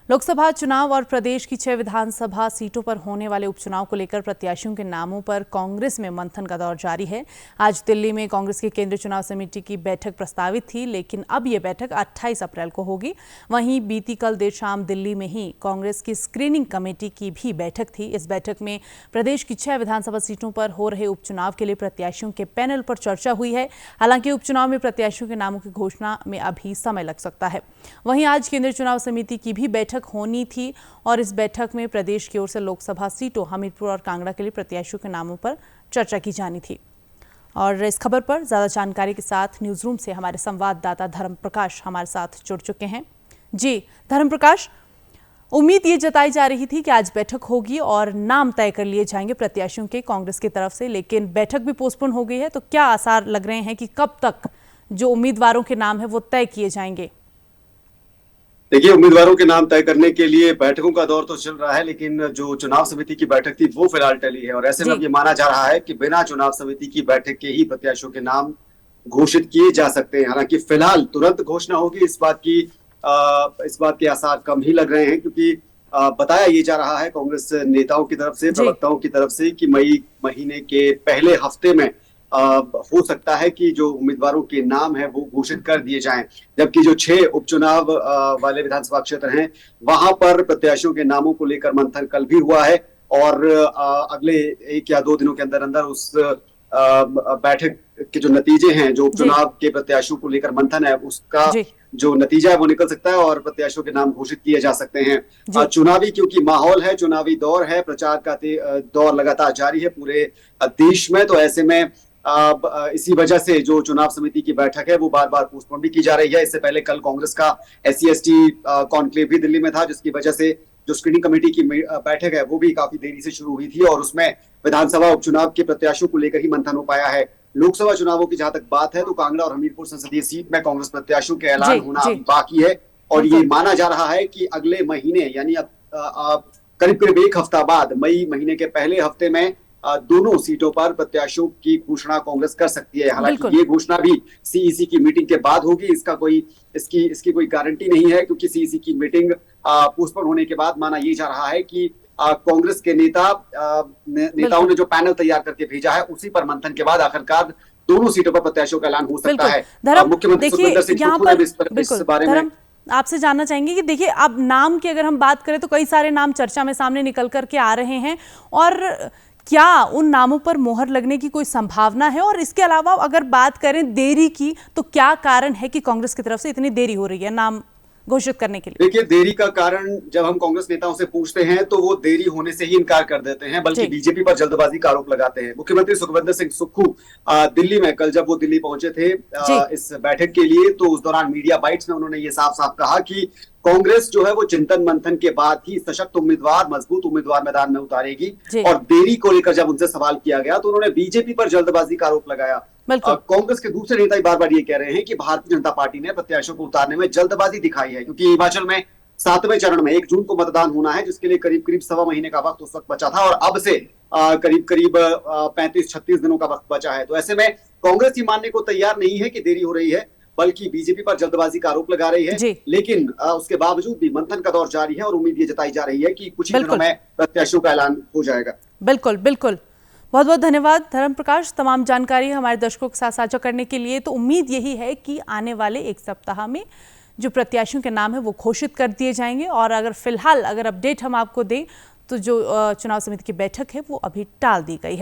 लोकसभा चुनाव और प्रदेश की 6 विधानसभा सीटों पर होने वाले उपचुनाव को लेकर प्रत्याशियों के नामों पर कांग्रेस में मंथन का दौर जारी है। आज दिल्ली में कांग्रेस की केंद्रीय चुनाव समिति की बैठक प्रस्तावित थी, लेकिन अब ये बैठक 28 अप्रैल को होगी। वहीं बीती कल देर शाम दिल्ली में ही कांग्रेस की स्क्रीनिंग कमेटी की भी बैठक थी। इस बैठक में प्रदेश की 6 विधानसभा सीटों पर हो रहे उपचुनाव के लिए प्रत्याशियों के पैनल पर चर्चा हुई है। हालांकि उपचुनाव में प्रत्याशियों के नामों की घोषणा में अभी समय लग सकता है। वहीं आज केंद्रीय चुनाव समिति की भी बैठक होनी थी और इस बैठक में प्रदेश की ओर से लोकसभा सीटों हमीरपुर और कांगड़ा के लिए प्रत्याशियों के नामों पर चर्चा की जानी थी। और इस खबर पर ज्यादा जानकारी के साथ न्यूज रूम से हमारे संवाददाता धर्म प्रकाश हमारे साथ जुड़ चुके हैं। जी धर्म प्रकाश, उम्मीद ये जताई जा रही थी कि आज बैठक होगी और नाम तय कर लिए जाएंगे प्रत्याशियों के कांग्रेस की तरफ से, लेकिन बैठक भी पोस्टपोन हो गई है। तो क्या आसार लग रहे हैं कि कब तक जो उम्मीदवारों के नाम है वो तय किए जाएंगे? देखिए, उम्मीदवारों के नाम तय करने के लिए बैठकों का दौर तो चल रहा है, लेकिन जो चुनाव समिति की बैठक थी वो फिलहाल टली है और ऐसे में ये माना जा रहा है कि बिना चुनाव समिति की बैठक के ही प्रत्याशियों के नाम घोषित किए जा सकते हैं। हालांकि फिलहाल तुरंत घोषणा होगी इस बात के आसार कम ही लग रहे हैं, क्योंकि बताया ये जा रहा है कांग्रेस नेताओं की तरफ से, प्रवक्ताओं की तरफ से कि मई महीने के पहले हफ्ते में हो सकता है कि जो उम्मीदवारों के नाम है वो घोषित कर दिए जाएं, जबकि जो 6 उपचुनाव वाले विधानसभा क्षेत्र हैं वहां पर प्रत्याशियों के नामों को लेकर मंथन कल भी हुआ है और अगले 1 या 2 दिनों के अंदर अंदर उस बैठक के जो नतीजे हैं, जो उपचुनाव के प्रत्याशियों को लेकर मंथन है, उसका जो नतीजा है वो निकल सकता है और प्रत्याशियों के नाम घोषित किए जा सकते हैं। चुनावी क्योंकि माहौल है, चुनावी दौर है, प्रचार का दौर लगातार जारी है पूरे देश में, तो ऐसे में इसी वजह से जो चुनाव समिति की बैठक है वो बार बार पोस्टपोन भी की जा रही है। इससे पहले कल कांग्रेस का SC/ST कॉन्क्लेव भी दिल्ली में था, जिसकी वजह से जो स्क्रीनिंग कमेटी की बैठक है वो भी काफी देरी से शुरू हुई थी और उसमें विधानसभा उपचुनाव के प्रत्याशियों को लेकर ही मंथन हो पाया है। लोकसभा चुनावों की जहां तक बात है तो कांगड़ा और हमीरपुर संसदीय सीट में कांग्रेस प्रत्याशियों के ऐलान होना अभी बाकी है और ये माना जा रहा है कि अगले महीने यानी अब करीब करीब 1 हफ्ता बाद मई महीने के पहले हफ्ते में दोनों सीटों पर प्रत्याशियों की घोषणा कांग्रेस कर सकती है। हालांकि ये घोषणा भी CEC की मीटिंग के बाद होगी, इसकी कोई गारंटी नहीं है, क्योंकि CEC की मीटिंग पोस्टपोन होने के बाद माना ये जा रहा है कि कांग्रेस के नेताओं ने जो पैनल तैयार करके भेजा है उसी पर मंथन के बाद आखिरकार दोनों सीटों पर प्रत्याशियों का ऐलान हो सकता है। मुख्यमंत्री सुखविंदर सिंह सुक्खू ने इस बारे में आपसे जानना चाहेंगे कि देखिए, अब नाम की अगर हम बात करें तो कई सारे नाम चर्चा में सामने निकल करके आ रहे हैं और क्या उन नामों पर मोहर लगने की कोई संभावना है? और इसके अलावा अगर बात करें देरी की, तो क्या कारण है कि कांग्रेस की तरफ से इतनी देरी हो रही है नाम घोषित करने के लिए? देखिए, देरी का कारण जब हम कांग्रेस नेताओं से पूछते हैं तो वो देरी होने से ही इनकार कर देते हैं, बल्कि बीजेपी पर जल्दबाजी का आरोप लगाते हैं। मुख्यमंत्री सुखविंदर सिंह सुक्खू दिल्ली में कल जब वो दिल्ली पहुंचे थे इस बैठक के लिए, तो उस दौरान मीडिया बाइट्स में उन्होंने ये साफ साफ कहा कि कांग्रेस जो है वो चिंतन मंथन के बाद ही सशक्त उम्मीदवार, मजबूत उम्मीदवार मैदान में उतारेगी। और देरी को लेकर जब उनसे सवाल किया गया तो उन्होंने बीजेपी पर जल्दबाजी का आरोप लगाया। कांग्रेस के दूसरे नेता बार बार ये कह रहे हैं कि भारतीय जनता पार्टी ने प्रत्याशियों को उतारने में जल्दबाजी दिखाई है, क्योंकि हिमाचल में 7वें चरण में 1 जून को मतदान होना है, जिसके लिए करीब करीब 1.25 महीने का वक्त उस वक्त बचा था और अब से करीब करीब 35-36 दिनों का वक्त बचा है। तो ऐसे में कांग्रेस ये मानने को तैयार नहीं है कि देरी हो रही है, बल्कि बीजेपी पर जल्दबाजी का आरोप लगा रही है। लेकिन उसके बावजूद भी मंथन का दौर जारी है और उम्मीद ये जताई जा रही है कि कुछ ही दिनों में प्रत्याशियों का ऐलान हो जाएगा। बिल्कुल बिल्कुल, बहुत बहुत धन्यवाद धर्म प्रकाश, तमाम जानकारी हमारे दर्शकों के साथ साझा करने के लिए। तो उम्मीद यही है कि आने वाले 1 सप्ताह में जो प्रत्याशियों के नाम है वो घोषित कर दिए जाएंगे। और अगर फिलहाल अपडेट हम आपको दें तो जो चुनाव समिति की बैठक है वो अभी टाल दी गई है।